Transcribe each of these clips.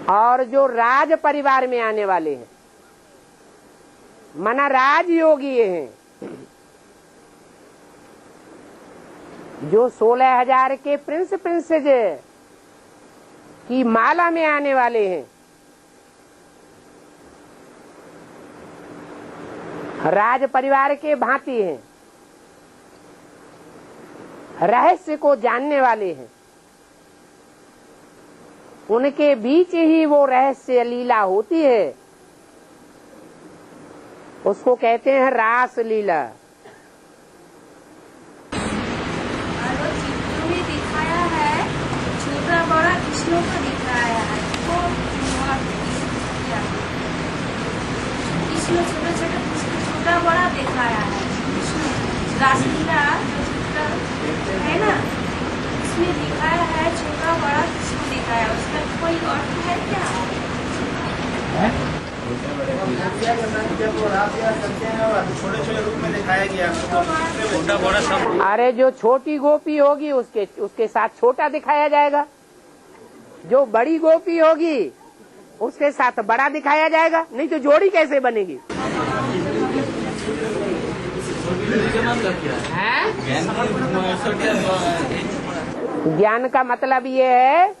और जो राज परिवार में आने वाले हैं, माना राजयोगी हैं, जो 16,000 के प्रिंस प्रिंसेज की माला में आने वाले हैं, राज परिवार के भांति हैं, रहस्य को जानने वाले हैं, उनके बीच ही वो रहस्य लीला होती है, उसको कहते हैं रास लीला। चित्र में दिखाया है छोटा बड़ा कृष्णों को दिखाया है, कृष्ण छोटा बड़ा दिखाया है, रासलीला है ना, इसमें दिखाया है छोटा बड़ा कृष्ण दिखाया, उसका कोई अर्थ है क्या? छोटे छोटे रूप में दिखाया गया, छोटा बड़ा सब। अरे जो छोटी गोपी होगी उसके साथ छोटा दिखाया जाएगा, जो बड़ी गोपी होगी उसके साथ बड़ा दिखाया जाएगा, नहीं तो जोड़ी कैसे बनेगी? ज्ञान का मतलब ये है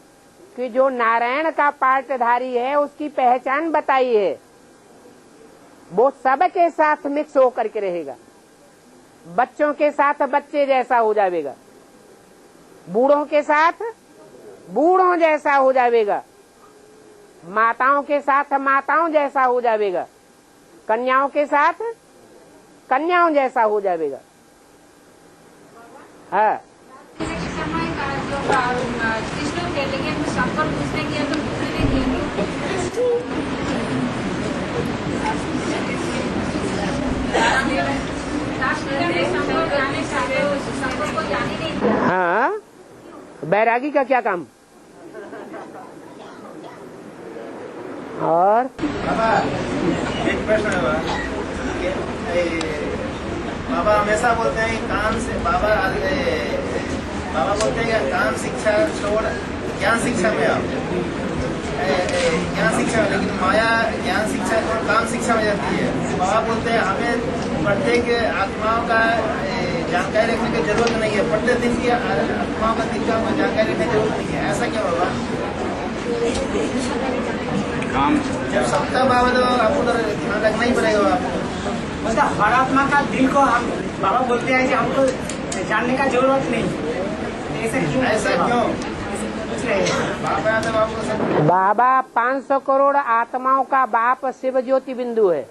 कि जो नारायण का पाठधारी है उसकी पहचान बताई है, वो सबके साथ मिक्स होकर के रहेगा, बच्चों के साथ बच्चे जैसा हो जाएगा, बूढ़ों के साथ बूढ़ों जैसा हो जाएगा, माताओं के साथ माताओं जैसा हो जाएगा, कन्याओं के साथ कन्याओं जैसा हो जाएगा। हाँ, समय का जो कृष्ण के लेकिन शंकर पूछने की तो हाँ, बैरागी का क्या काम? और बाबा एक प्रश्न है बाबा हमेशा बोलते हैं काम से बाबा बोलते हैं कि काम शिक्षा छोड़ ज्ञान शिक्षा में आओ, ज्ञान शिक्षा, लेकिन माया ज्ञान शिक्षा छोड़ काम शिक्षा में जाती है। बाबा बोलते हैं हमें प्रत्येक आत्माओं का जानकारी रखने की जरूरत नहीं है, प्रत्येक दिन की आत्माओं का दिल का जानकारी रखने की जरूरत नहीं है, ऐसा क्यों बाबा? काम जब सप्ताह बाबा तो आपको तो ध्यान रखना ही पड़ेगा आपको, मतलब हर आत्मा का दिल को हम बाबा बोलते हैं कि हमको जानने का जरूरत नहीं, ऐसा क्यों? बाबा 500 करोड़ आत्माओं का बाप शिव ज्योति बिंदु है।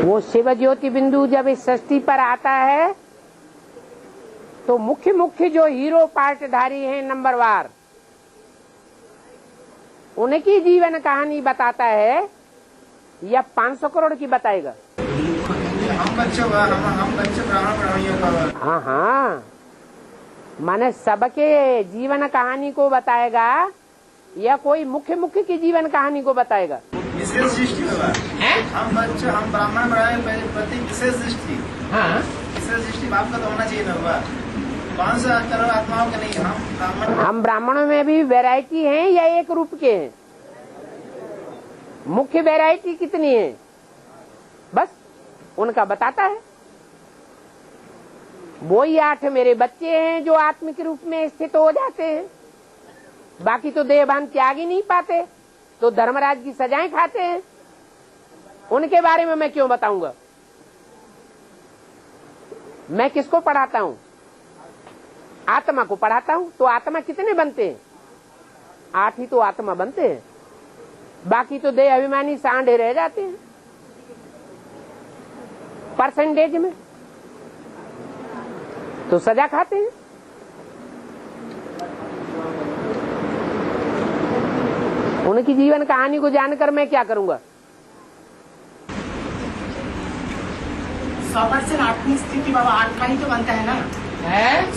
वो शिव ज्योति बिंदु जब इस सृष्टि पर आता है तो मुख्य जो हीरो पार्टधारी हैं नंबरवार, उनकी जीवन कहानी बताता है या 500 करोड़ की बताएगा? हम बच्चे ब्राह्मणियों का। हाँ हाँ, माने सबके जीवन कहानी को बताएगा या कोई मुख्य की जीवन कहानी को बताएगा? विशेष दृष्टि होगा, हम ब्राह्मण प्रति विशेष दृष्टि। हाँ, विशेष दृष्टि बाप का तो होना चाहिए ना बाबा, 500 करोड़ आत्माओं का नहीं। हम ब्राह्मणों में भी वैरायटी हैं या एक रूप के हैं? मुख्य वैरायटी कितनी है बस उनका बताता है। वो ही 8 मेरे बच्चे हैं जो आत्मिक रूप में स्थित हो जाते हैं, बाकी तो देहभान त्याग ही नहीं पाते, तो धर्मराज की सजाएं खाते हैं। उनके बारे में मैं क्यों बताऊंगा? मैं किसको पढ़ाता हूं? आत्मा को पढ़ाता हूं। तो आत्मा कितने बनते हैं? 8 ही तो आत्मा बनते हैं, बाकी तो देह अभिमानी सांडे रह जाते हैं परसेंटेज में, तो सजा खाते हैं। उनकी जीवन कहानी को जानकर मैं क्या करूंगा? 100% आत्मिक स्थिति बाबा 8 का ही तो बनता है ना?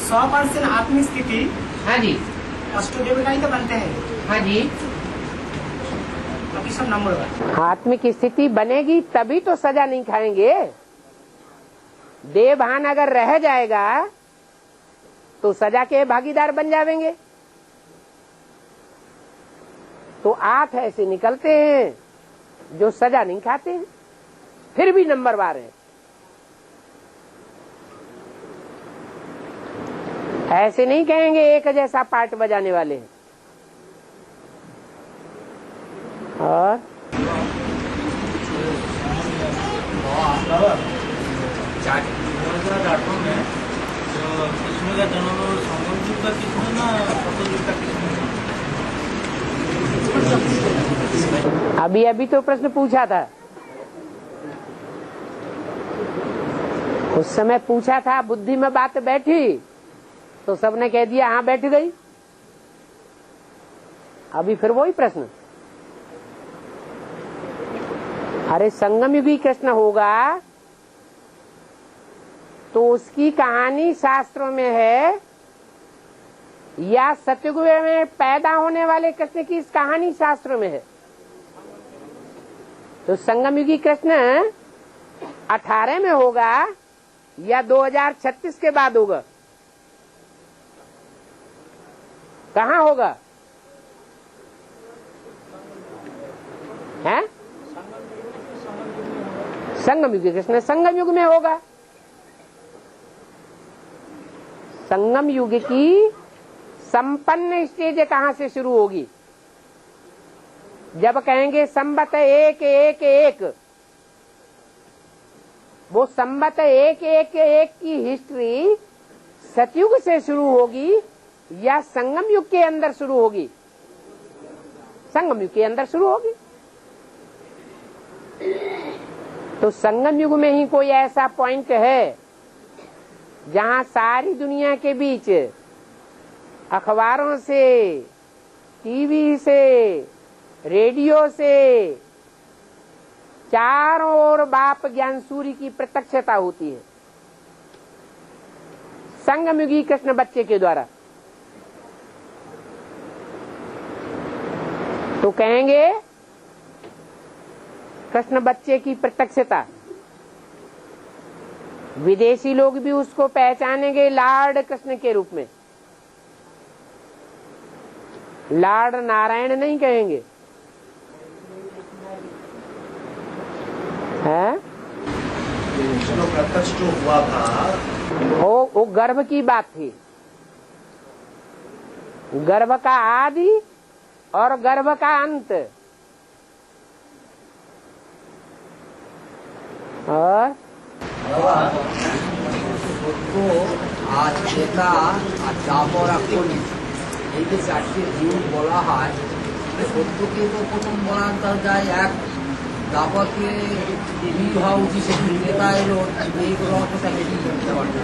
100% आत्मिक स्थिति। हाँ जी। अष्टदेव का ही तो बनते हैं। हाँ जी। बाकी सब नंबर। आत्मिक स्थिति बनेगी तभी तो सजा नहीं खाएंगे। देवभान अगर रह जाएगा तो सजा के भागीदार बन जाएंगे। तो 8 ऐसे निकलते हैं जो सजा नहीं खाते हैं, फिर भी नंबरवार हैं। ऐसे नहीं कहेंगे एक जैसा पार्ट बजाने वाले हैं। और कृष्ण का जन्म संगम युग का कृष्ण ना सतयुग का कृष्ण? अभी अभी तो प्रश्न पूछा था, उस समय पूछा था, बुद्धि में बात बैठी तो सबने कह दिया हाँ बैठ गई। अभी फिर वही प्रश्न। अरे संगम युगी कृष्ण होगा तो उसकी कहानी शास्त्रों में है या सतयुग में पैदा होने वाले कृष्ण की इस कहानी शास्त्रों में है? तो संगम युगी कृष्ण 18 में होगा या 2036 के बाद होगा? कहाँ होगा? हैं? संगम युग कृष्ण संगम युग में होगा। संगम युग की संपन्न स्टेज कहाँ से शुरू होगी? जब कहेंगे संवत 111, वो संवत 111 की हिस्ट्री सतयुग से शुरू होगी या संगम युग के अंदर शुरू होगी? संगम युग के अंदर शुरू होगी। तो संगम युग में ही कोई ऐसा पॉइंट है जहाँ सारी दुनिया के बीच अखबारों से, टीवी से, रेडियो से चारों ओर बाप ज्ञान सूर्य की प्रत्यक्षता होती है संगम युगी कृष्ण बच्चे के द्वारा। तो कहेंगे कृष्ण बच्चे की प्रत्यक्षता, विदेशी लोग भी उसको पहचानेंगे लॉर्ड कृष्ण के रूप में, लॉर्ड नारायण नहीं कहेंगे। है प्रत्यक्ष जो हुआ था वो गर्भ की बात थी, गर्भ का आदि और गर्भ का अंत। और আর ক্রেতা আর দাপর আকলি এই যে 4টি যুগ বলা হয়, সত্যকে তো প্রথম বলা যায় এক, দাপরকে কি হওয়া উচিত সেটি ক্রেতা এলো, এই রহস্যটা কি করতে পারবে?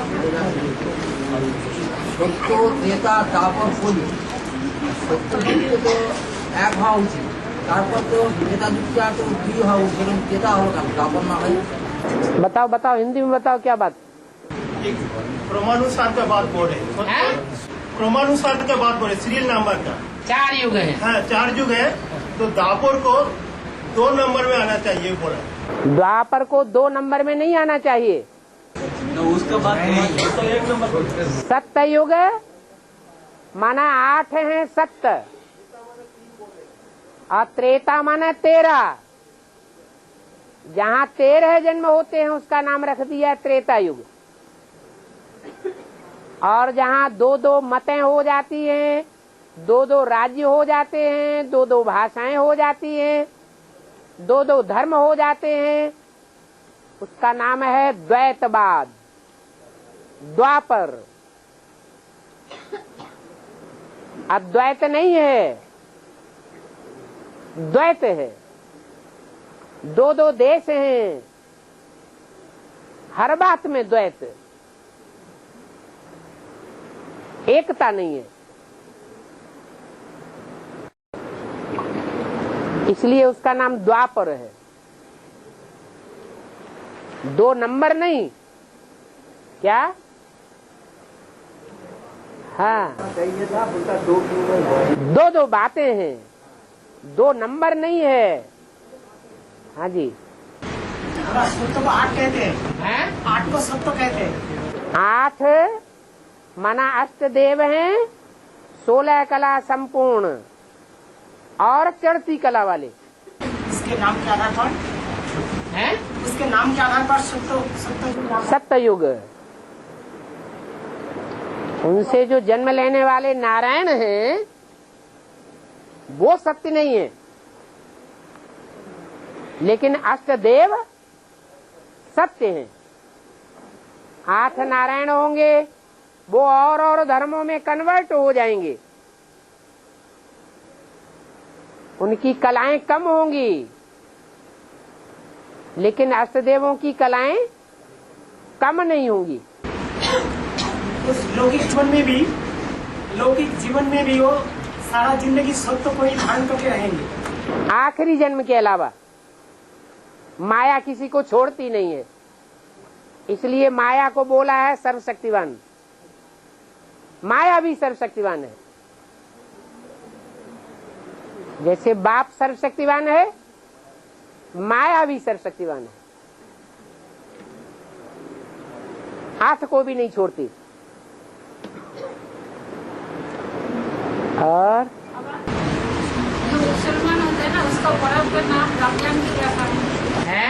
সত্য ক্রেতা দাপর কলি, সত্য যুগকে তো এক হওয়া উচিত, তারপর তো ক্রেতা যুগটা তো কি হওয়া উচিত, ক্রেতা হলো কেন দাপর না হয়? बताओ बताओ हिंदी में बताओ क्या बात? क्रमानुसार का बात बोल रहे, क्रमानुसार का बात बोल रहे, सीरियल नंबर का 4 युग है। हाँ 4 युग है, तो दापुर को 2 नंबर में आना चाहिए बोला। द्वापर को 2 नंबर में नहीं आना चाहिए। तो उसके बाद तो 1 नंबर सत्य युग माना 8 है सत्य, और त्रेता माना 13। जहाँ 13 जन्म होते हैं उसका नाम रख दिया त्रेता युग। और जहाँ 2-2 मतें हो जाती हैं, 2-2 राज्य हो जाते हैं, 2-2 भाषाएं हो जाती हैं, 2-2 धर्म हो जाते हैं, उसका नाम है द्वैतवाद, द्वापर। अद्वैत नहीं है, द्वैत है। 2-2 देश हैं, हर बात में द्वैत, एकता नहीं है। इसलिए उसका नाम द्वापर है। 2 नंबर नहीं, क्या? हाँ 2-2 बातें हैं, 2 नंबर नहीं है। हाँ जी, सत्य को 8 कहते हैं, 8 को सत्य कहते हैं। 8 माना अष्ट देव हैं 16 कला संपूर्ण और चढ़ती कला वाले इसके नाम के आधार पर हैं। उसके नाम के आधार पर सत्ययुग उनसे जो जन्म लेने वाले नारायण हैं वो सत्य नहीं है, लेकिन अष्टदेव सत्य हैं। 8 नारायण होंगे वो और धर्मों में कन्वर्ट हो जाएंगे, उनकी कलाएं कम होंगी, लेकिन अष्टदेवों की कलाएं कम नहीं होंगी। उस लौकिक जीवन में भी वो सारा जिंदगी सत्य को ही धारण करके रहेंगे। आखिरी जन्म के अलावा माया किसी को छोड़ती नहीं है, इसलिए माया को बोला है सर्वशक्तिवान। माया भी सर्वशक्तिवान है, जैसे बाप सर्वशक्तिवान है, माया भी सर्वशक्तिवान है, हाथ को भी नहीं छोड़ती। और जो मुसलमान होते हैं ना, उसका पर्व का नाम रमजान क्यों रखा है?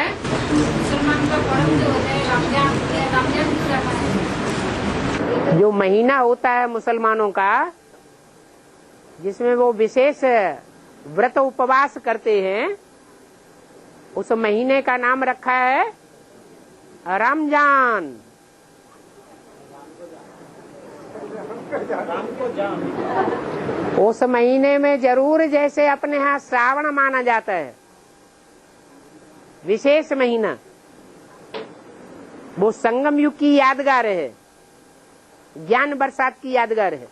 मुसलमान का पर्व जो होता है रमजान क्यों रखा है? जो महीना होता है मुसलमानों का, जिसमें वो विशेष व्रत उपवास करते हैं, उस महीने का नाम रखा है रमजान। उस महीने में जरूर, जैसे अपने यहाँ श्रावण माना जाता है, विशेष महीना, वो संगम युग की यादगार है, ज्ञान बरसात की यादगार है।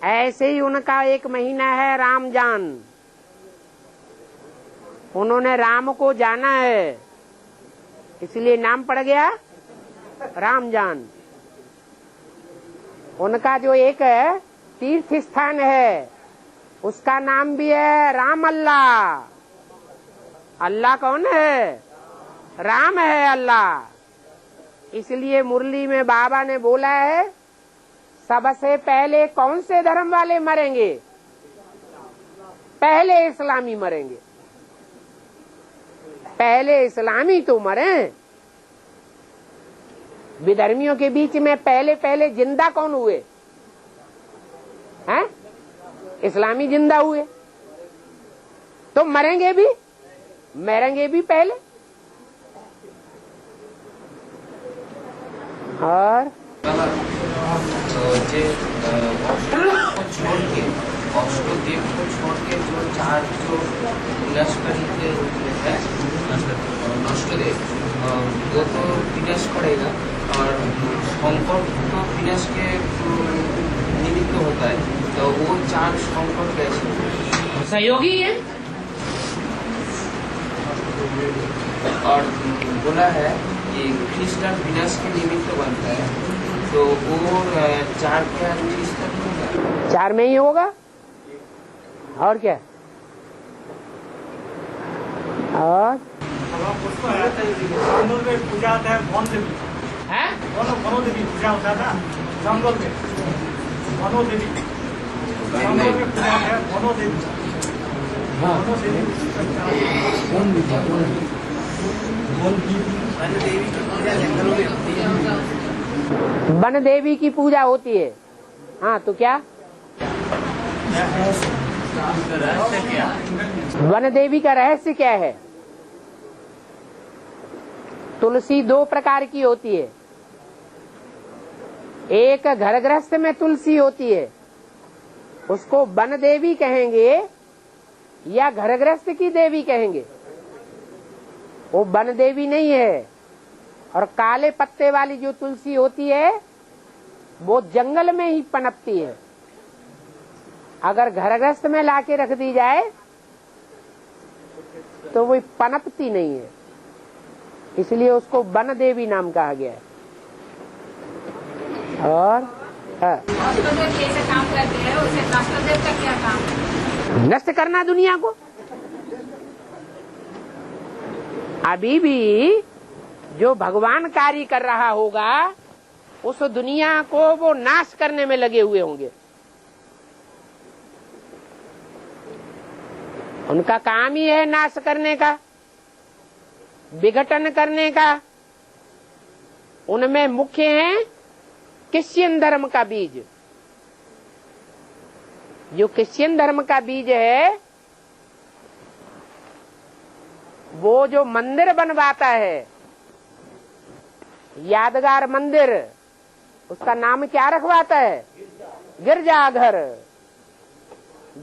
ऐसे ही उनका एक महीना है रामजान। उन्होंने राम को जाना है, इसलिए नाम पड़ गया रामजान। उनका जो एक तीर्थ स्थान है, उसका नाम भी है राम अल्लाह। अल्लाह कौन है? राम है अल्लाह। इसलिए मुरली में बाबा ने बोला है, सबसे पहले कौन से धर्म वाले मरेंगे? पहले इस्लामी मरेंगे। पहले इस्लामी तो मरे। विधर्मियों के बीच में पहले जिंदा कौन हुए हैं? इस्लामी जिंदा हुए, तो मरेंगे भी पहले। और जे अष्टदेव को छोड़ के जो 4 जो विनाशकारी है अष्टदेव, वो तो विनाश करेगा, और संकट तो विनाश के निमित्त होता है, तो वो 4 संकट कैसे सहयोगी है। और बोला है कि क्रिस्टन विनाश के निमित्त बनता है, तो वो 4 क्या क्रिस्टन होगा? 4 में ही होगा, और क्या? और में पूजा होता है वन देवी, वनो देवी पूजा होता था जंगल में। वनो देवी जंगल में पूजा है, वनो देवी। वन देवी की पूजा होती है। हाँ, तो क्या वन देवी का रहस्य क्या है? तुलसी 2 प्रकार की होती है। एक घर गृहस्थ में तुलसी होती है, उसको वन देवी कहेंगे या घर गृहस्थ की देवी कहेंगे। वो वन देवी नहीं है। और काले पत्ते वाली जो तुलसी होती है, वो जंगल में ही पनपती है। अगर घर गृहस्थ में लाके रख दी जाए तो वो पनपती नहीं है, इसलिए उसको वन देवी नाम कहा गया है। और अष्टदेव कैसे काम करते हैं, उसे अष्टदेव का क्या काम है? नष्ट करना दुनिया को। अभी भी जो भगवान कार्य कर रहा होगा, उस दुनिया को वो नाश करने में लगे हुए होंगे। उनका काम ही है नाश करने का, विघटन करने का। उनमें मुख्य है क्रिश्चियन धर्म का बीज। जो क्रिश्चियन धर्म का बीज है, वो जो मंदिर बनवाता है, यादगार मंदिर, उसका नाम क्या रखवाता है? गिरजाघर।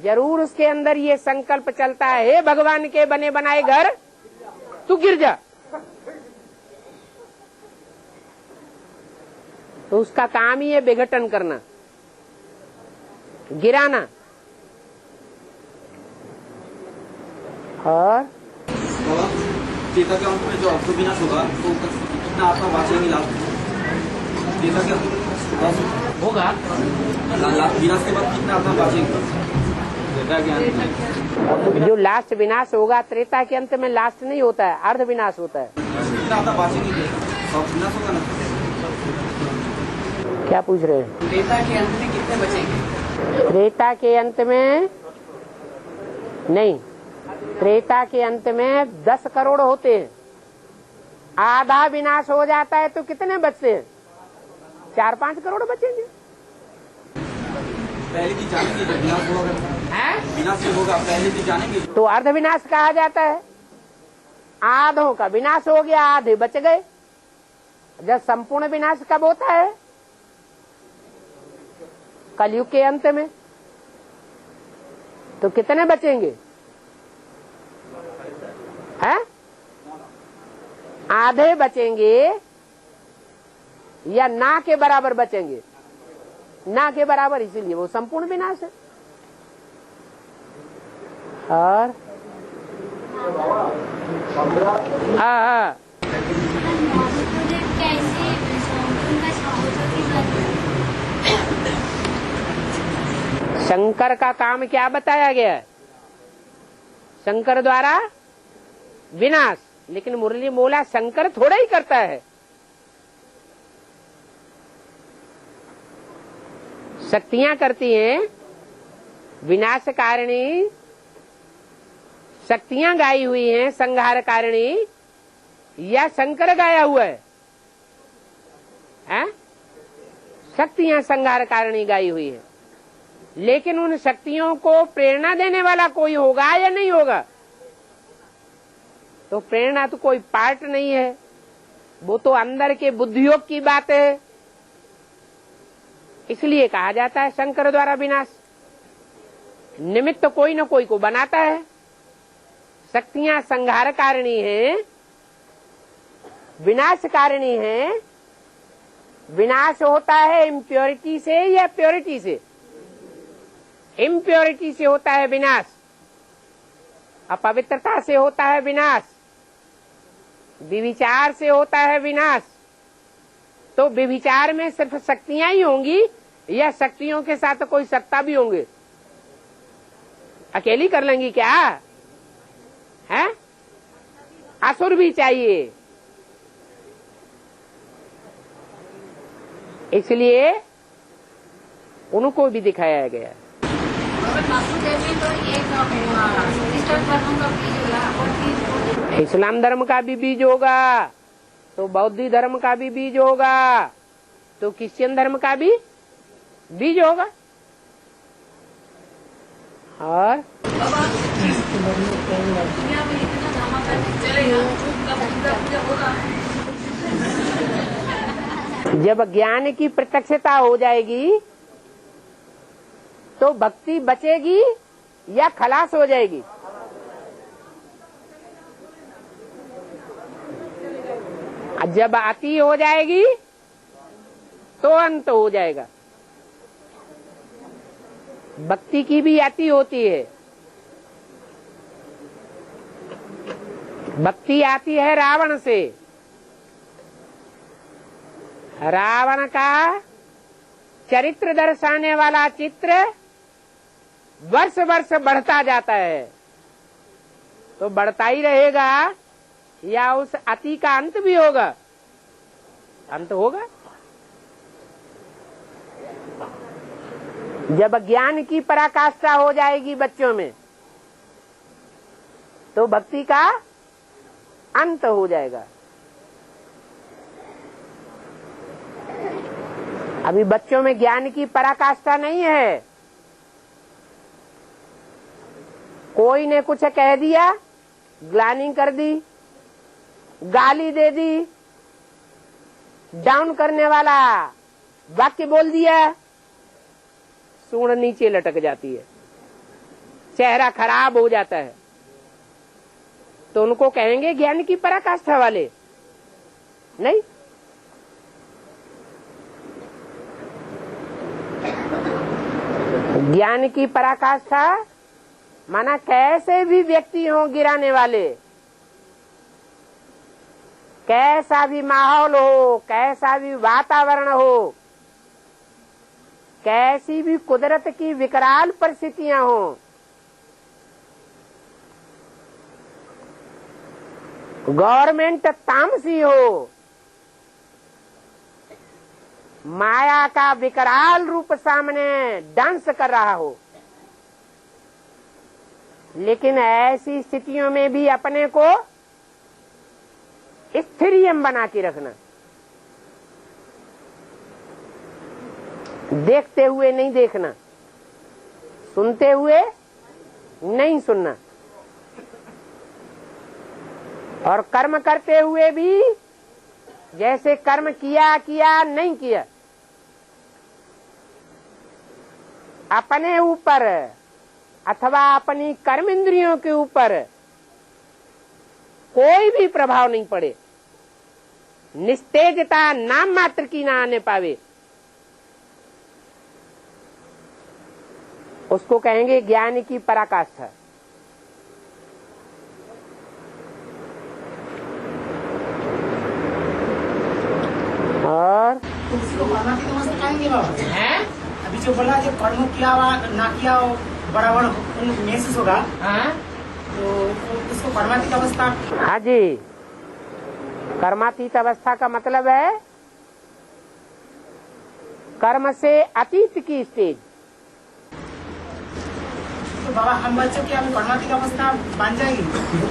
जरूर उसके अंदर ये संकल्प चलता है, हे भगवान के बने बनाए घर तू गिर जा। तो उसका काम ही है विघटन करना, गिराना। और चेता के अंत में जो अर्थ विनाश होगा तो कितना आत्मा बाँचेंगी लास्ट में? चेता के अंत में होगा विनाश के बाद कितना आत्मा बाँचेंगी? चेता के अंत में जो लास्ट विनाश होगा, त्रेता के अंत में लास्ट नहीं होता है, अर्ध विनाश होता है। कितना आत्मा बाँचेंगी? सब विनाश होगा ना? क्या पूछ रहे हैं? त्रेता के अंत में कितने बचेंगे? त्रेता के अंत में नहीं, त्रेता के अंत में 10 करोड़ होते हैं। आधा विनाश हो जाता है तो कितने बचते हैं? 4-5 करोड़ बचेंगे। पहले की जानेंगे जब विनाश होगा, है? विनाश जब होगा पहले की जानेंगे। तो अर्ध विनाश कहा जाता है। आधों का विनाश हो गया, आधे बच गए। जब संपूर्ण विनाश कब होता है? कलयुग के अंत में। तो कितने बचेंगे? हैं? आधे बचेंगे या ना के बराबर बचेंगे? ना के बराबर, इसीलिए वो संपूर्ण विनाश है। और हाँ, शंकर का काम क्या बताया गया है? शंकर द्वारा विनाश। लेकिन मुरली मोला शंकर थोड़ा ही करता है, शक्तियां करती हैं। विनाश कारिणी शक्तियां गाई हुई हैं, संहार कारिणी या शंकर गाया हुआ है? शक्तियां संहार कारिणी गाई हुई है। लेकिन उन शक्तियों को प्रेरणा देने वाला कोई होगा या नहीं होगा? तो प्रेरणा तो कोई पार्ट नहीं है, वो तो अंदर के बुद्धियोग की बात है। इसलिए कहा जाता है शंकर द्वारा विनाश। निमित्त कोई न कोई को बनाता है। शक्तियां संहार कारिणी है, विनाश कारिणी है। विनाश होता है इम्प्योरिटी से या प्योरिटी से? इम्प्योरिटी से होता है विनाश, अपवित्रता से होता है विनाश, विविचार से होता है विनाश। तो विविचार में सिर्फ शक्तियां ही होंगी या शक्तियों के साथ कोई सत्ता भी होंगे? अकेली कर लेंगी क्या? है? असुर भी चाहिए। इसलिए उनको भी दिखाया गया। इस्लाम धर्म का भी बीज होगा, तो बौद्ध धर्म का भी बीज होगा, तो क्रिश्चियन धर्म का भी बीज होगा। और जब ज्ञान की प्रत्यक्षता हो जाएगी तो भक्ति बचेगी या खलास हो जाएगी? जब अति हो जाएगी तो अंत हो जाएगा। भक्ति की भी अति होती है। भक्ति आती है रावण से। रावण का चरित्र दर्शाने वाला चित्र वर्ष वर्ष बढ़ता जाता है, तो बढ़ता ही रहेगा या उस अति का अंत भी होगा? अंत होगा। जब ज्ञान की पराकाष्ठा हो जाएगी बच्चों में तो भक्ति का अंत हो जाएगा। अभी बच्चों में ज्ञान की पराकाष्ठा नहीं है। कोई ने कुछ कह दिया, ग्लानि कर दी, गाली दे दी, डाउन करने वाला वाक्य बोल दिया, सूंड नीचे लटक जाती है, चेहरा खराब हो जाता है। तो उनको कहेंगे ज्ञान की पराकाष्ठा वाले? नहीं। ज्ञान की पराकाष्ठा माना कैसे भी व्यक्ति हो गिराने वाले, कैसा भी माहौल हो, कैसा भी वातावरण हो, कैसी भी कुदरत की विकराल परिस्थितियां हो, गवर्नमेंट तामसी हो, माया का विकराल रूप सामने डांस कर रहा हो, लेकिन ऐसी स्थितियों में भी अपने को स्थिरियम बना के रखना, देखते हुए नहीं देखना, सुनते हुए नहीं सुनना, और कर्म करते हुए भी जैसे कर्म किया किया नहीं किया, अपने ऊपर अथवा अपनी कर्म इंद्रियों के ऊपर कोई भी प्रभाव नहीं पड़े, निस्तेजता नाम मात्र की ना आने पावे, उसको कहेंगे ज्ञान की पराकाष्ठा। और उसको परमार्थी नमस्ते कहेंगे बाबा हैं? अभी जो बोला जो कर्म किया हुआ ना किया हो बराबर महसूस होगा, हाँ? तो उसको परमातीत अवस्था। हाँ जी, कर्मातीत अवस्था का मतलब है कर्म से अतीत की स्टेज। तो बाबा हम बच्चों की अभी परमातीत अवस्था बन जाएगी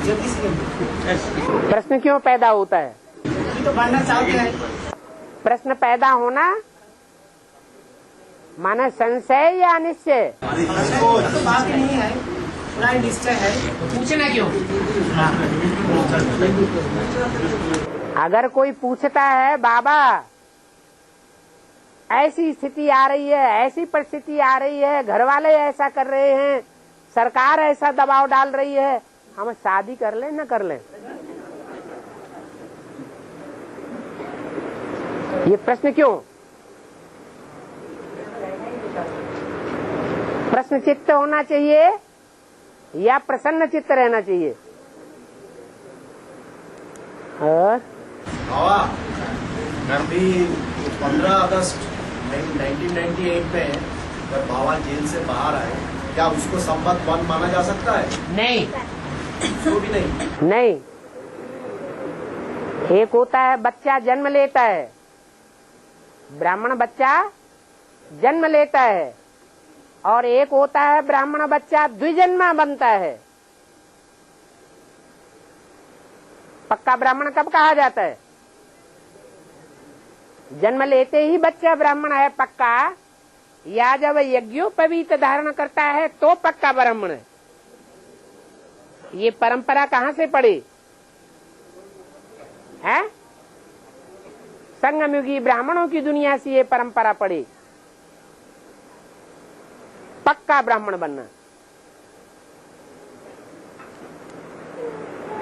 जल्दी से जल्दी? प्रश्न क्यों पैदा होता है? अभी तो बनना चाहते हैं। प्रश्न पैदा होना माना संशय या निश्चय? तो बात ही नहीं है, पूरा ही निश्चय है। पूछना क्यों? अगर कोई पूछता है बाबा ऐसी स्थिति आ रही है, ऐसी परिस्थिति आ रही है, घर वाले ऐसा कर रहे हैं, सरकार ऐसा दबाव डाल रही है, हम शादी कर लें न कर लें? ये प्रश्न क्यों? प्रश्न चित्त होना चाहिए या प्रसन्न चित्त रहना चाहिए? और बाबा मैं भी 15 अगस्त 1998 में जब बाबा जेल से बाहर आए, क्या उसको संबद्ध वन माना जा सकता है? नहीं, उसको भी नहीं। नहीं। एक होता है बच्चा जन्म लेता है, ब्राह्मण बच्चा जन्म लेता है, और एक होता है ब्राह्मण बच्चा द्विजन्मा बनता है। पक्का ब्राह्मण कब कहा जाता है? जन्म लेते ही बच्चा ब्राह्मण है पक्का, या जब यज्ञोपवीत धारण करता है तो पक्का ब्राह्मण है। ये परंपरा कहाँ से पड़ी है? संगमयुगी ब्राह्मणों की दुनिया से ये परंपरा पड़ी, पक्का ब्राह्मण बनना,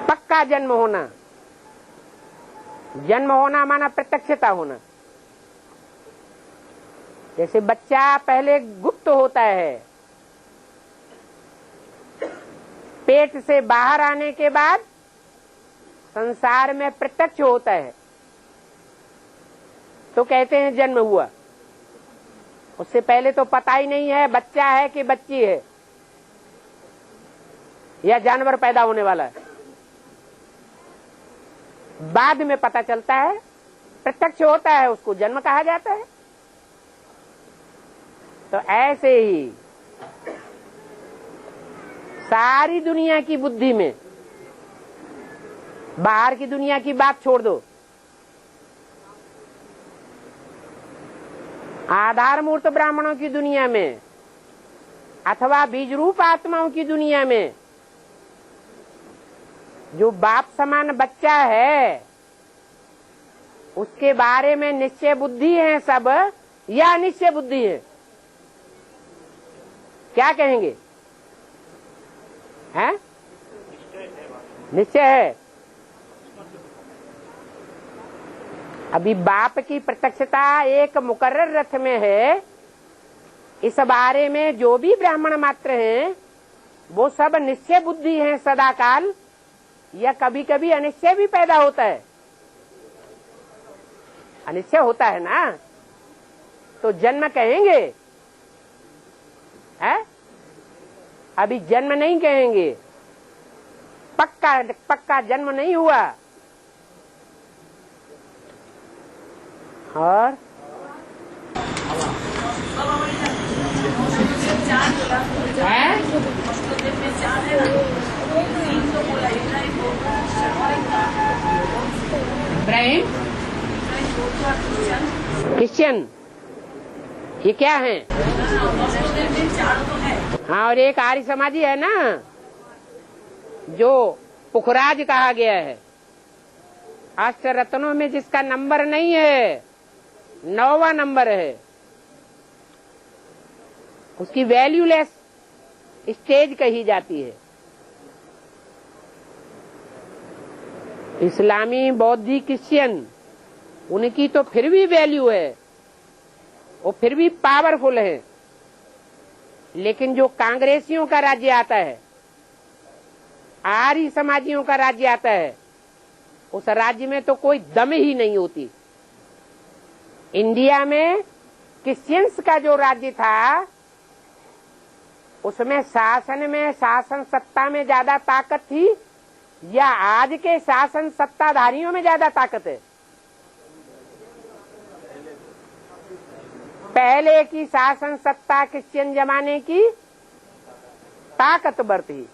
पक्का जन्म होना। जन्म होना माना प्रत्यक्षता होना। जैसे बच्चा पहले गुप्त होता है, पेट से बाहर आने के बाद संसार में प्रत्यक्ष होता है, तो कहते हैं जन्म हुआ। उससे पहले तो पता ही नहीं है बच्चा है कि बच्ची है या जानवर पैदा होने वाला है। बाद में पता चलता है, प्रत्यक्ष होता है, उसको जन्म कहा जाता है। तो ऐसे ही सारी दुनिया की बुद्धि में, बाहर की दुनिया की बात छोड़ दो, आधार मूर्त ब्राह्मणों की दुनिया में अथवा बीज रूप आत्माओं की दुनिया में जो बाप समान बच्चा है उसके बारे में निश्चय बुद्धि है सब या अनिश्चय बुद्धि है? क्या कहेंगे? हैं? निश्चय है। अभी बाप की प्रत्यक्षता एक मुकर्रर रथ में है। इस बारे में जो भी ब्राह्मण मात्र हैं वो सब निश्चय बुद्धि हैं सदाकाल, या कभी कभी अनिश्चय भी पैदा होता है? अनिश्चय होता है ना, तो जन्म कहेंगे? है? अभी जन्म नहीं कहेंगे, पक्का जन्म नहीं हुआ। और इब्राहिम क्रिश्चियन ये क्या है? हाँ, और एक आर्य समाजी है ना जो पुखराज कहा गया है, अष्ट रत्नों में जिसका नंबर नहीं है, 9वां नंबर है, उसकी वैल्यूलेस स्टेज कही जाती है। इस्लामी, बौद्धी, क्रिश्चियन उनकी तो फिर भी वैल्यू है, वो फिर भी पावरफुल है। लेकिन जो कांग्रेसियों का राज्य आता है, आर्य समाजियों का राज्य आता है, उस राज्य में तो कोई दम ही नहीं होती। इंडिया में क्रिश्चियंस का जो राज्य था उसमें शासन सत्ता में ज्यादा ताकत थी या आज के शासन सत्ताधारियों में ज्यादा ताकत है? पहले की शासन सत्ता क्रिश्चियन जमाने की ताकतवर थी।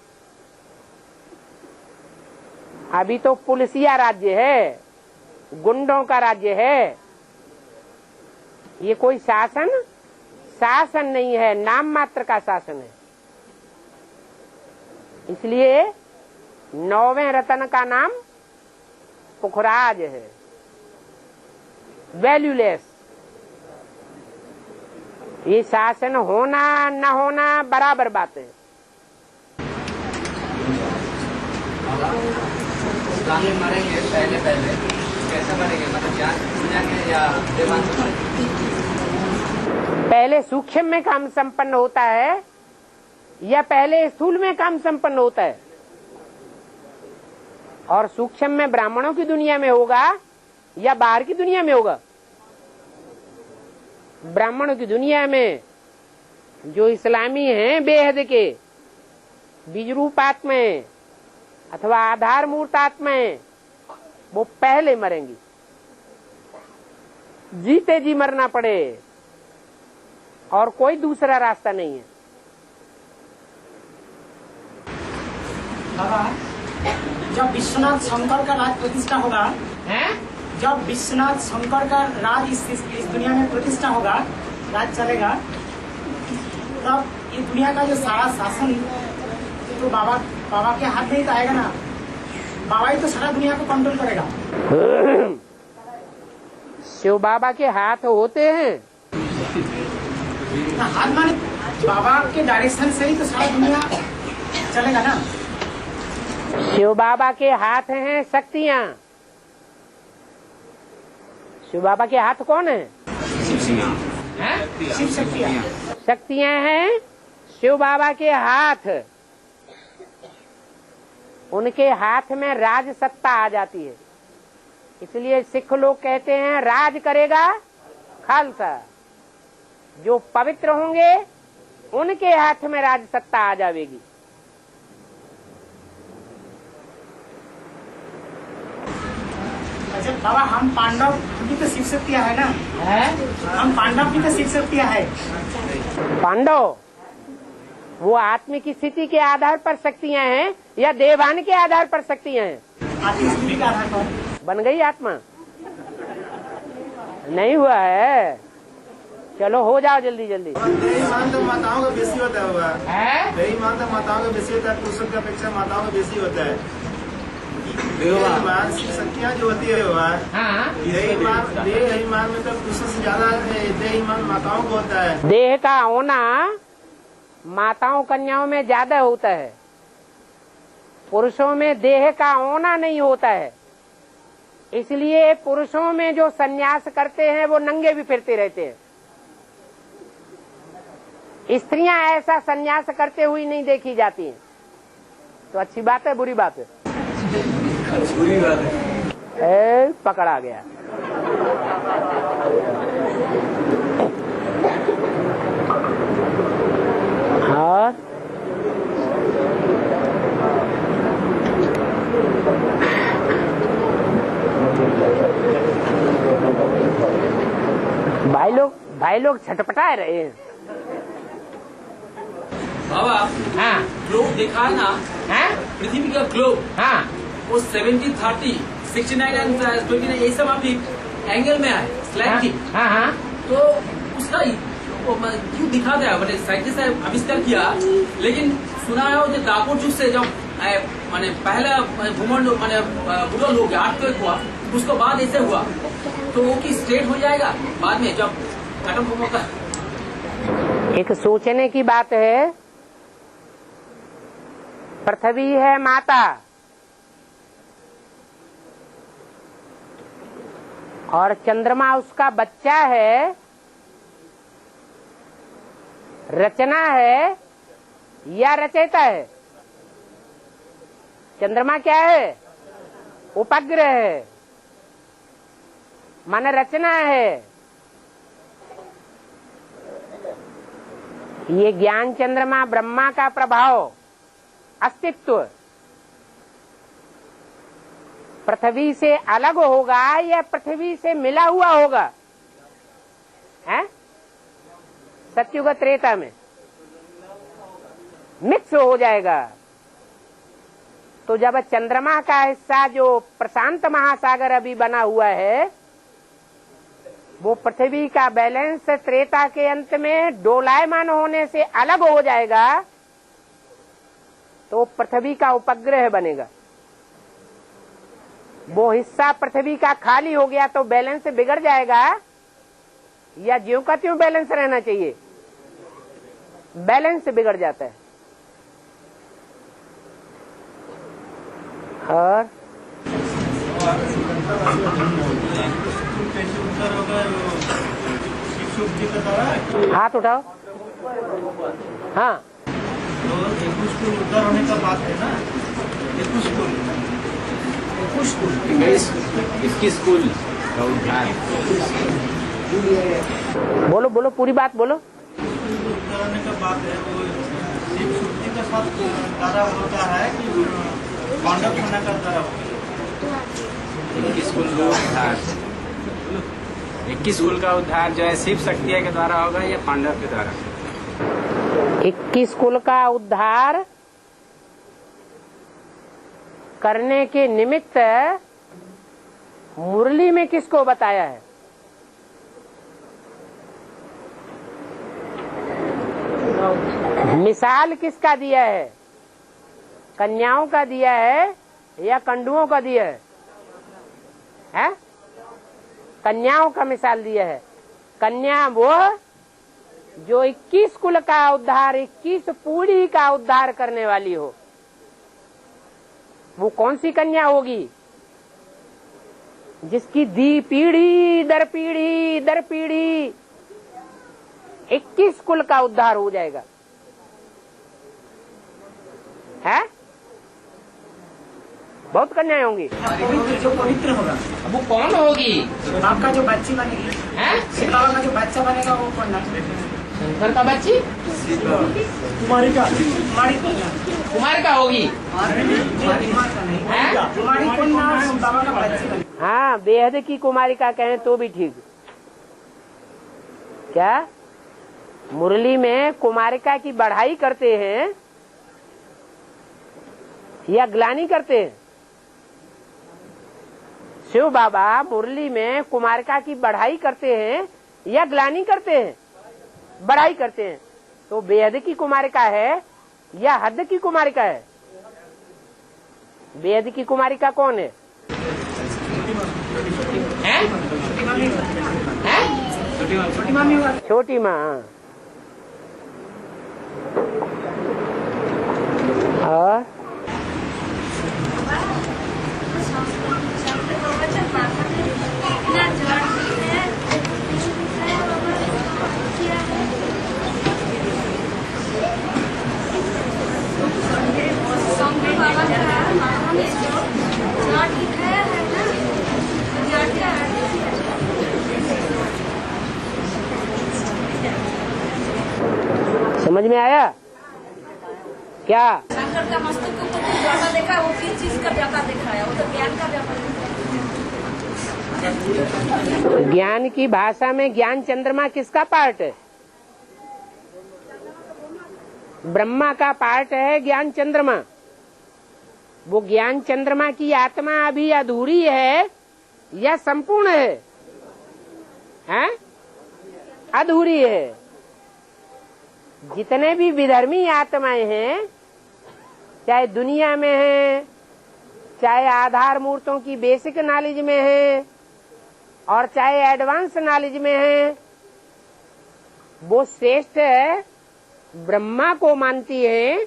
अभी तो पुलिसिया राज्य है, गुंडों का राज्य है। ये कोई शासन नहीं है, नाम मात्र का शासन है। इसलिए 9वें रत्न का नाम पुखराज है, वैल्यूलेस। ये शासन होना न होना बराबर बात है। मरेंगे पहले कैसे मरेंगे? मतलब जान जाएंगे या देवान? पहले सूक्ष्म में काम संपन्न होता है या पहले स्थूल में काम संपन्न होता है? और सूक्ष्म में ब्राह्मणों की दुनिया में होगा या बाहर की दुनिया में होगा? ब्राह्मणों की दुनिया में जो इस्लामी हैं बेहद के, बीज रूप आत्माएं अथवा आधार मूर्त आत्माएं, वो पहले मरेंगी। जीते जी मरना पड़े और कोई दूसरा रास्ता नहीं है। बाबा, जब विश्वनाथ शंकर का राज प्रतिष्ठा होगा, जब विश्वनाथ शंकर का राज इस दुनिया में प्रतिष्ठा होगा, राज चलेगा, तब ये दुनिया का जो सारा शासन तो बाबा के हाथ में ही तो आएगा ना। बाबा ही तो सारा दुनिया को कंट्रोल करेगा। शिव बाबा के हाथ होते हैं, हाथ माने बाबा के डायरेक्शन से ही तो सारा दुनिया चलेगा ना। शिव बाबा के हाथ हैं शक्तियाँ। शिव बाबा के हाथ कौन है? शिव शक्तियाँ। शक्तियाँ हैं शिव बाबा के हाथ। उनके हाथ में राज सत्ता आ जाती है। इसलिए सिख लोग कहते हैं राज करेगा खालसा। जो पवित्र होंगे उनके हाथ में राज सत्ता आ जाएगी। अच्छा बाबा, हम पांडव की तो शिव शक्तियाँ है ना? हम पांडव की तो शिव शक्तियाँ है। पांडव, वो आत्मिक स्थिति के आधार पर शक्तियां हैं या देवान के आधार पर शक्तियां हैं? आत्मिक स्थिति के आधार पर। बन गई आत्मा? नहीं हुआ है। चलो हो जाओ जल्दी जल्दी। बेईमान तो माताओं का बेसी होता है। बेईमान तो माताओं का बेसी होता है, पुरुषों की अपेक्षा माताओं का बेसी होता है। मानसिक शक्तियाँ जो होती है बेईमान में तो पुरुषों से ज्यादा बेईमान माताओं को होता है। देह का होना माताओं कन्याओं में ज्यादा होता है, पुरुषों में देह का होना नहीं होता है। इसलिए पुरुषों में जो सन्यास करते हैं वो नंगे भी फिरते रहते हैं। स्त्रियां ऐसा सन्यास करते हुई नहीं देखी जाती हैं। तो अच्छी बात है बुरी बात है? बुरी बात है। पकड़ा गया। हाँ भाई लोग छटपटा रहे हैं। बाबा, हाँ ग्लोब देखा है ना? हाँ पृथ्वी का ग्लोब, हाँ वो 70, 30, 69 एंड 29 ये सब अभी एंगल में है, स्लाइडली। हाँ हाँ तो उसका क्यों दिखाता है? मैंने साइंटिस्ट ने आविष्कार किया, लेकिन सुना है जो दापोर युग से जब मैंने पहला भूमंड मैंने भूगोल हो गया, अर्थक्वेक हुआ, उसको बाद ऐसे हुआ, तो वो की स्ट्रेट हो जाएगा बाद में जब एटम बम होता है। एक सोचने की बात है। पृथ्वी है माता और चंद्रमा उसका बच्चा है, रचना है या रचयिता है? चंद्रमा क्या है? उपग्रह है, माने रचना है। ये ज्ञान चंद्रमा ब्रह्मा का प्रभाव, अस्तित्व पृथ्वी से अलग होगा या पृथ्वी से मिला हुआ होगा? हैं? सत्युग त्रेता में मिक्स हो जाएगा। तो जब चंद्रमा का हिस्सा जो प्रशांत महासागर अभी बना हुआ है, वो पृथ्वी का बैलेंस त्रेता के अंत में डोलायमान होने से अलग हो जाएगा, तो पृथ्वी का उपग्रह बनेगा। वो हिस्सा पृथ्वी का खाली हो गया तो बैलेंस बिगड़ जाएगा या ज्यों का त्यों बैलेंस रहना चाहिए? बैलेंस बिगड़ जाता है। और हाथ उठाओ। हाँ तो उद्धार होने का बात है ना, इसकी स्कूल का उद्धार। बोलो बोलो, पूरी बात बोलो। उद्धार होने का बात है, वो शिव शक्ति के साथ तारा होता है कि पांडव खाना का तारा होता है। 21 कुल का उद्धार, 21 कुल का उद्धार जो है शिव शक्ति के द्वारा होगा या पांडव के द्वारा? 21 कुल का उद्धार करने के निमित्त मुरली में किसको बताया है? मिसाल किसका दिया है? कन्याओं का दिया है या कंडुओं का दिया है? हैं? कन्याओं का मिसाल दिया है। कन्या वो जो 21 कुल का उद्धार, 21 पीढ़ी का उद्धार करने वाली हो। वो कौन सी कन्या होगी? जिसकी दी पीढ़ी दर पीढ़ी दर पीढ़ी 21 कुल का उद्धार हो जाएगा। है? बहुत कन्याएं होंगी। जो पवित्र होगा वो कौन होगी? बाप का जो बच्ची बनेगी, बाबा का जो बच्चा बनेगा वो कौन? शंकर का बच्ची कुमारी का कुमार का होगी। कुमारी कौन नाम बाबा का बच्ची बनेगी। हाँ, बेहद की कुमारी का कहें तो भी ठीक। क्या मुरली में कुमारिका की बढ़ाई करते हैं या ग्लानि करते हैं? शिव बाबा मुरली में कुमारिका की बढ़ाई करते हैं या ग्लानि करते हैं? बढ़ाई करते हैं। तो बेहद की कुमारिका है या हद की कुमारिका है? बेहद की कुमारिका कौन है? छोटी माँ। और समझ में आया क्या? शंकर का मस्तक के ऊपर जो ज्वाला देखा वो किस चीज का व्यापार देखा है? वो तो ज्ञान का व्यापार है। ज्ञान की भाषा में ज्ञान चंद्रमा किसका पार्ट है? ब्रह्मा का पार्ट है ज्ञान चंद्रमा। वो ज्ञान चंद्रमा की आत्मा अभी अधूरी है या संपूर्ण है? हैं? अधूरी है। जितने भी विधर्मी आत्माएं हैं, चाहे दुनिया में हैं, चाहे आधार मूर्तों की बेसिक नॉलेज में हैं और चाहे एडवांस नॉलेज में हैं, वो श्रेष्ठ ब्रह्मा को मानती है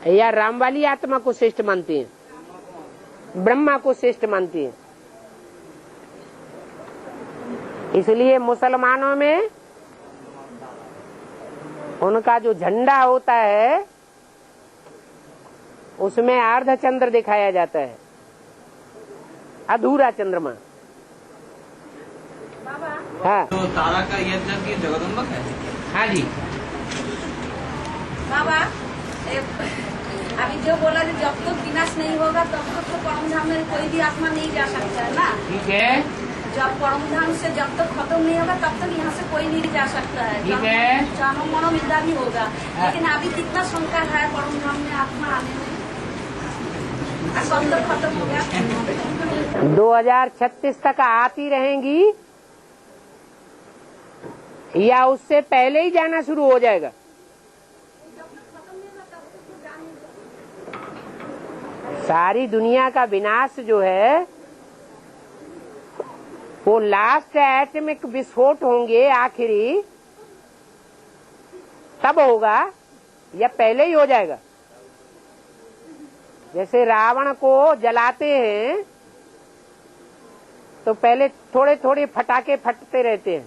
या राम वाली आत्मा को श्रेष्ठ मानती है? ब्रह्मा को श्रेष्ठ मानती है। इसलिए मुसलमानों में उनका जो झंडा होता है उसमें अर्ध चंद्र दिखाया जाता है, अधूरा चंद्रमा। हाँ तो तारा का यज्ञ की जगदम्बक है। हाँ जी। बाबा अभी जो बोला कि जब तक विनाश नहीं होगा तब तक तो परम धाम में कोई भी आत्मा नहीं जा सकता है ना। ठीक है। जब परम धाम से जब तक खत्म नहीं होगा तब तक यहाँ से कोई नहीं जा सकता है। ठीक है। जानो मनो मिलता भी होगा, लेकिन अभी कितना शंका है परम धाम में आत्मा आने में? कब तक खत्म हो गया? 2036 तक आती रहेंगी या उससे पहले ही जाना शुरू हो जाएगा? सारी दुनिया का विनाश जो है वो लास्ट एटमिक विस्फोट होंगे आखिरी, तब होगा या पहले ही हो जाएगा? जैसे रावण को जलाते हैं तो पहले थोड़े थोड़े फटाके फटते रहते हैं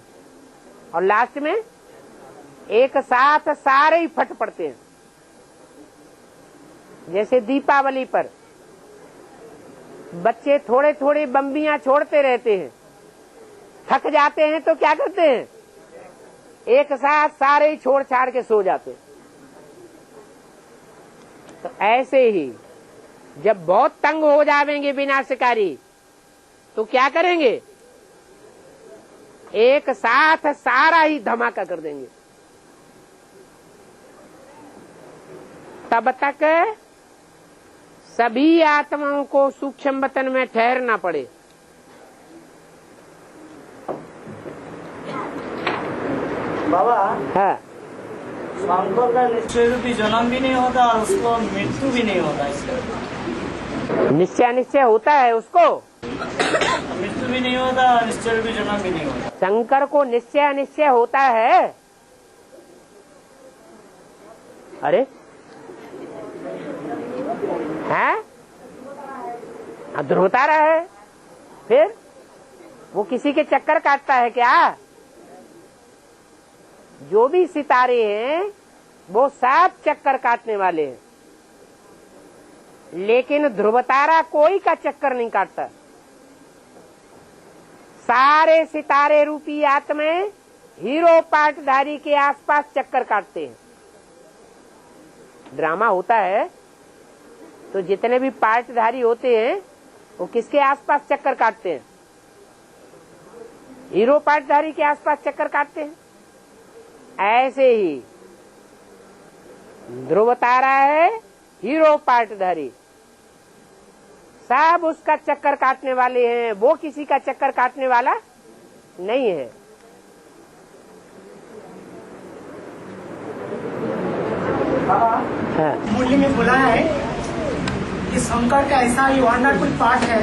और लास्ट में एक साथ सारे ही फट पड़ते हैं। जैसे दीपावली पर बच्चे थोड़े थोड़े बम्बियां छोड़ते रहते हैं, थक जाते हैं तो क्या करते हैं? एक साथ सारे ही छोड़ छाड़ के सो जाते हैं। तो ऐसे ही जब बहुत तंग हो जाएंगे विनाशकारी तो क्या करेंगे? एक साथ सारा ही धमाका कर देंगे। तब तक सभी आत्माओं को सूक्ष्म वतन में ठहरना पड़े। बाबा हाँ, शंकर का निश्चय रूपी जन्म भी नहीं होता और उसको मृत्यु भी नहीं होता। इसका निश्चय होता है, उसको मृत्यु भी नहीं होता, निश्चय रूपी जन्म भी नहीं होता। शंकर को निश्चय होता है। अरे है ध्रुवतारा है, फिर वो किसी के चक्कर काटता है क्या? जो भी सितारे हैं वो 7 चक्कर काटने वाले हैं, लेकिन ध्रुवतारा कोई का चक्कर नहीं काटता। सारे सितारे रूपी आत्माएं हीरो पाटधारी के आसपास चक्कर काटते हैं। ड्रामा होता है तो जितने भी पार्टधारी होते हैं वो किसके आसपास चक्कर काटते हैं? हीरो पाटधारी के आसपास चक्कर काटते हैं। ऐसे ही ध्रुव तारा है हीरो पाटधारी, सब उसका चक्कर काटने वाले हैं, वो किसी का चक्कर काटने वाला नहीं है। हाँ। मुरली में बोला है कि शंकर का ऐसा ये वंडरफुल पार्ट है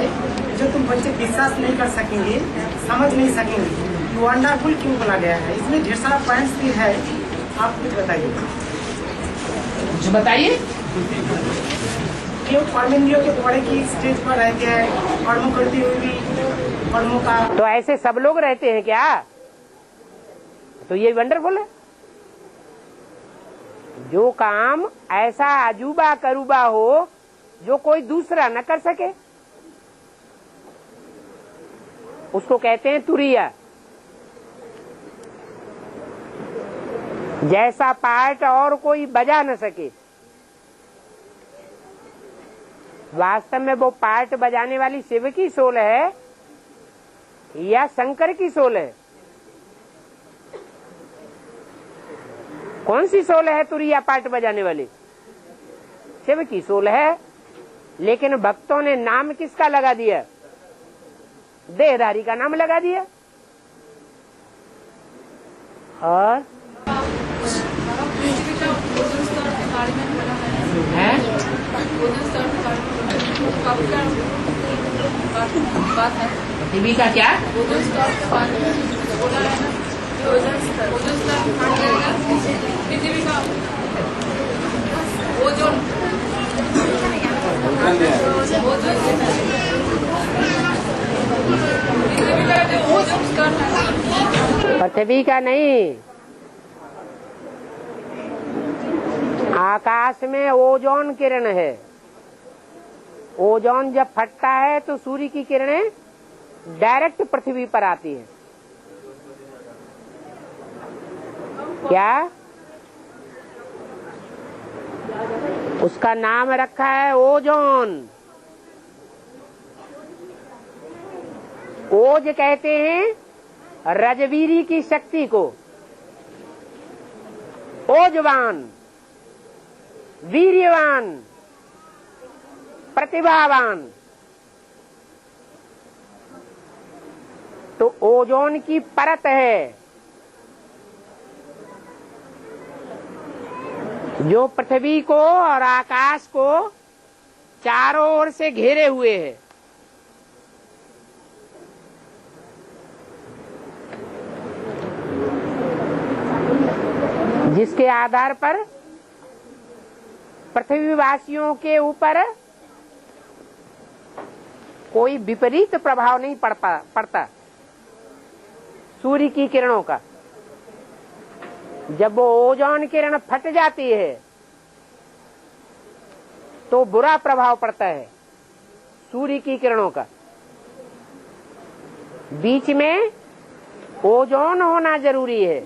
जो तुम बच्चे विश्वास नहीं कर सकेंगे, समझ नहीं सकेंगे। ये वंडरफुल क्यों बोला गया है? इसमें ढेर सारा पॉइंट्स भी है, आप कुछ बताइए। कुछ बताइए। क्यों कर्मेंद्रियों के बड़े की स्टेज पर रहते हैं, कर्म करते हुए भी कर्मों का। तो ऐसे सब लोग रहते हैं क्या? तो ये वंडरफुल है। जो काम ऐसा अजूबा करूबा हो जो कोई दूसरा न कर सके, उसको कहते हैं तुरिया। जैसा पार्ट और कोई बजा न सके, वास्तव में वो पार्ट बजाने वाली शिव की सोल है या शंकर की सोल है? कौन सी सोल है तुरिया पार्ट बजाने वाली? शिव की सोल है। लेकिन भक्तों ने नाम किसका लगा दिया? देहधारी का नाम लगा दिया। और है पृथ्वी का क्या? पृथ्वी का नहीं, आकाश में ओजोन किरण है। ओजोन जब फटता है तो सूर्य की किरणें डायरेक्ट पृथ्वी पर आती है। क्या? उसका नाम रखा है ओजोन। ओज कहते हैं रजवीरी की शक्ति को। ओजवान, वीर्यवान, प्रतिभावान। तो ओजोन की परत है जो पृथ्वी को और आकाश को चारों ओर से घेरे हुए है। जिसके आधार पर पृथ्वीवासियों के ऊपर कोई विपरीत प्रभाव नहीं पड़ता सूर्य की किरणों का। जब वो ओजोन किरण फट जाती है तो बुरा प्रभाव पड़ता है सूर्य की किरणों का। बीच में ओजोन होना जरूरी है।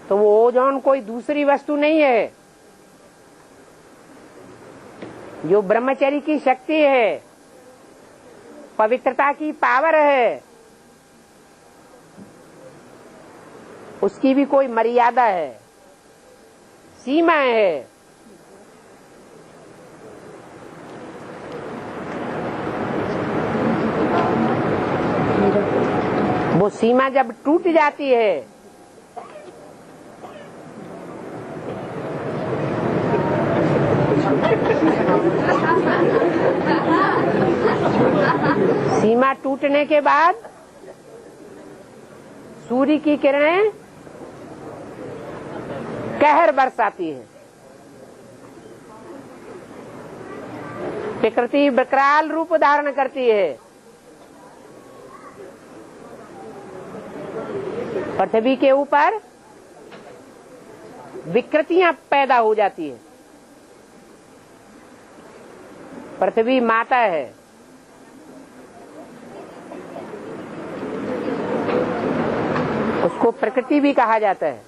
तो वो ओजोन कोई दूसरी वस्तु नहीं है। जो ब्रह्मचर्य की शक्ति है, पवित्रता की पावर है, उसकी भी कोई मर्यादा है, सीमा है। वो सीमा जब टूट जाती है सीमा टूटने के बाद सूर्य की किरणें कहर बरसाती है। प्रकृति विकराल रूप धारण करती है। पृथ्वी के ऊपर विकृतियां पैदा हो जाती है। पृथ्वी माता है। उसको प्रकृति भी कहा जाता है।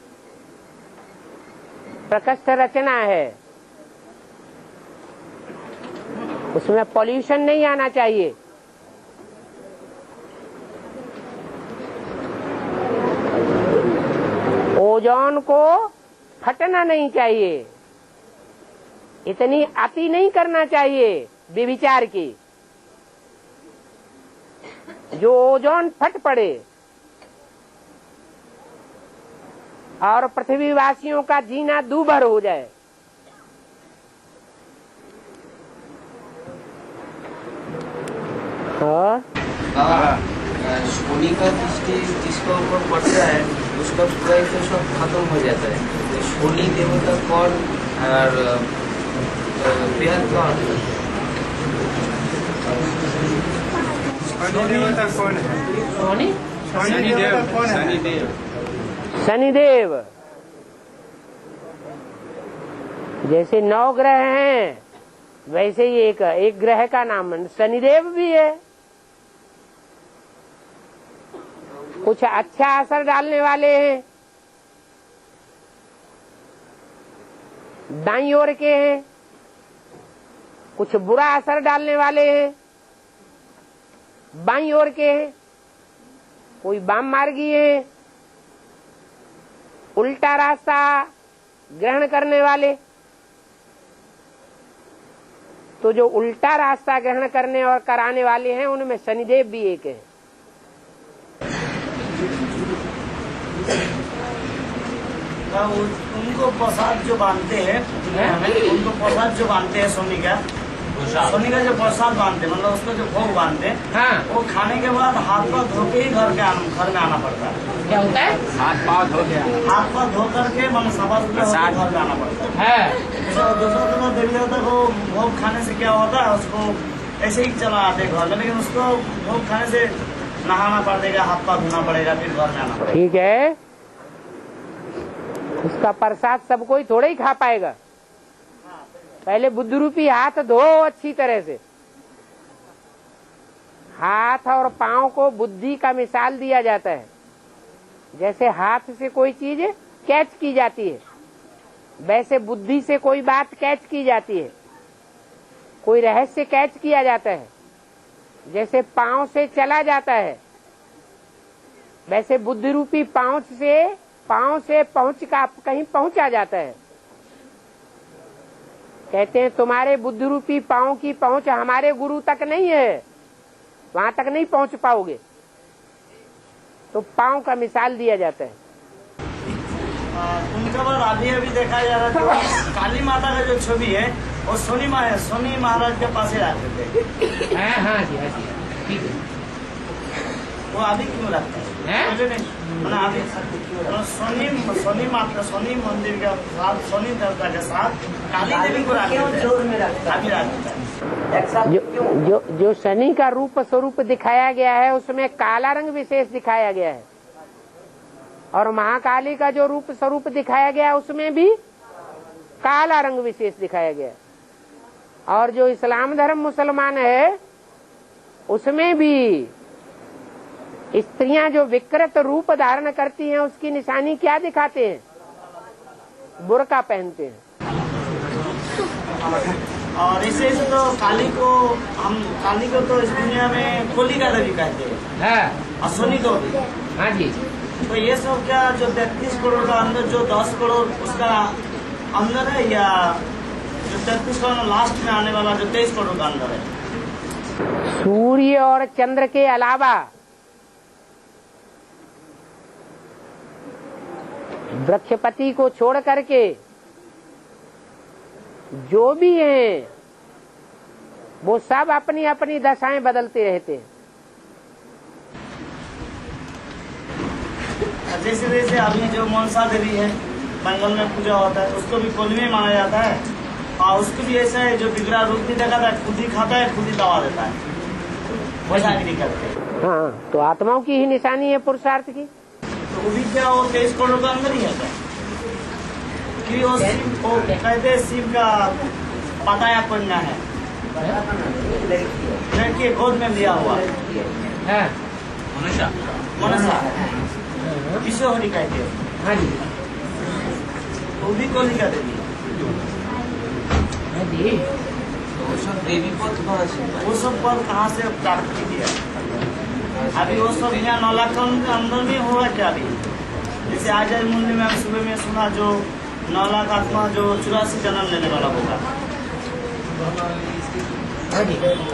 प्रकृष्ट रचना है। उसमें पॉल्यूशन नहीं आना चाहिए। ओजोन को फटना नहीं चाहिए, इतनी अति नहीं करना चाहिए व्यभिचार की, जो ओजोन फट पड़े और पृथ्वीवासियों का जीना दूभर हो जाए। और शनि का दृष्टि जिसके ऊपर पड़ता है उसका पूरा तो सब खत्म हो जाता है। तो शनि देवता कौन और बृहद कौन? शनि देवता कौन है? शनिदेव। शनिदेव जैसे 9 ग्रह हैं वैसे ही एक ग्रह का नाम शनिदेव भी है। कुछ अच्छा असर डालने वाले हैं, दाईं ओर के हैं, कुछ बुरा असर डालने वाले हैं, बाईं ओर के हैं, कोई वाम मार्गी है, उल्टा रास्ता ग्रहण करने वाले। तो जो उल्टा रास्ता ग्रहण करने और कराने वाले हैं उनमें शनिदेव भी एक है। उनको प्रसाद जो बांधते हैं, उनको प्रसाद जो बांधते हैं सोनी का जो प्रसाद बांधते हैं, मतलब उसको जो भोग बांधते हैं, हाँ। वो खाने के बाद हाथ पाँव धो के ही घर में आना पड़ता है। क्या होता है? हाथ पाँव धो गया, हाथ पाँव धो करके मतलब सफा सुथरा होकर घर में आना पड़ता है। दूसरा देवी देवता को भोग खाने से क्या होता है, उसको ऐसे ही चला आते घर में, लेकिन उसको भोग खाने से नहाना पड़ेगा, हाथ पाँव धोना पड़ेगा, फिर घर में आना पड़ेगा। ठीक है, उसका प्रसाद सब कोई थोड़ा ही खा पाएगा। पहले बुद्ध रूपी हाथ धो अच्छी तरह से। हाथ और पांव को बुद्धि का मिसाल दिया जाता है। जैसे हाथ से कोई चीज कैच की जाती है, वैसे बुद्धि से कोई बात कैच की जाती है, कोई रहस्य कैच किया जाता है। जैसे पांव से चला जाता है, वैसे बुद्धि रूपी पांव से पहुंच का कहीं पहुंचा जाता है। कहते हैं तुम्हारे बुद्धि रूपी पांव की पहुंच हमारे गुरु तक नहीं है, वहां तक नहीं पहुंच पाओगे। तो पांव का मिसाल दिया जाता है। उनका बाद अभी देखा जा रहा है, जो काली माता का जो छवि है वो सोनी महाराज के पास ही रहते थे। हाँ जी, ठीक है। वो अभी क्यों रखते हैं? सोनी मंदिर के साथ, सोनी देवता के साथ काली देवी को अभी जो शनि का रूप स्वरूप दिखाया गया है उसमें काला रंग विशेष दिखाया गया है, और महाकाली का जो रूप स्वरूप दिखाया गया है उसमें भी काला रंग विशेष दिखाया गया है। और जो इस्लाम धर्म मुसलमान है उसमें भी स्त्रियां जो विकृत रूप धारण करती हैं उसकी निशानी क्या दिखाते हैं? बुर्का पहनते हैं। और इसे तो काली को तो इस दुनिया में खोली का देवी कहते हैं, और सोनी को भी। हाँ जी। तो ये सब क्या जो 33 करोड़ का अंदर जो 10 करोड़ उसका अंदर है, या जो 33 करोड़ लास्ट में आने वाला जो 23 करोड़ का अंदर है? सूर्य और चंद्र के अलावा वृक्षपति को छोड़ करके जो भी हैं वो सब अपनी अपनी दशाएं बदलते रहते हैं। जैसे अभी जो मनसा देवी है बंगाल में पूजा होता है, उसको भी कोली में माना जाता है, और उसको भी ऐसा है जो बिगड़ा रूप नहीं दिखाता है, खुद ही खाता है, खुद ही दबा देता है, वैसा नहीं करते। हाँ, तो आत्माओं की ही निशानी है पुरुषार्थ की। तो वो भी क्या वो 23 करोड़ का अंदर ही होता है कि वो कहते हैं शिव का पताया कन्या है, लड़की गोद में लिया हुआ है, मनसा विश्वहरी कहते हैं। हाँ जी, वो भी कोली का देवी। हाँ जी। वो सब देवी पद कहाँ से? वो सब पद कहाँ से प्राप्त किया? अभी वो सब यहाँ 9 लाख के अंदर में होगा क्या? अभी जैसे आज मूल्य में हम सुबह में सुना जो 9 लाख आत्मा जो 84 जन्म लेने वाला होगा।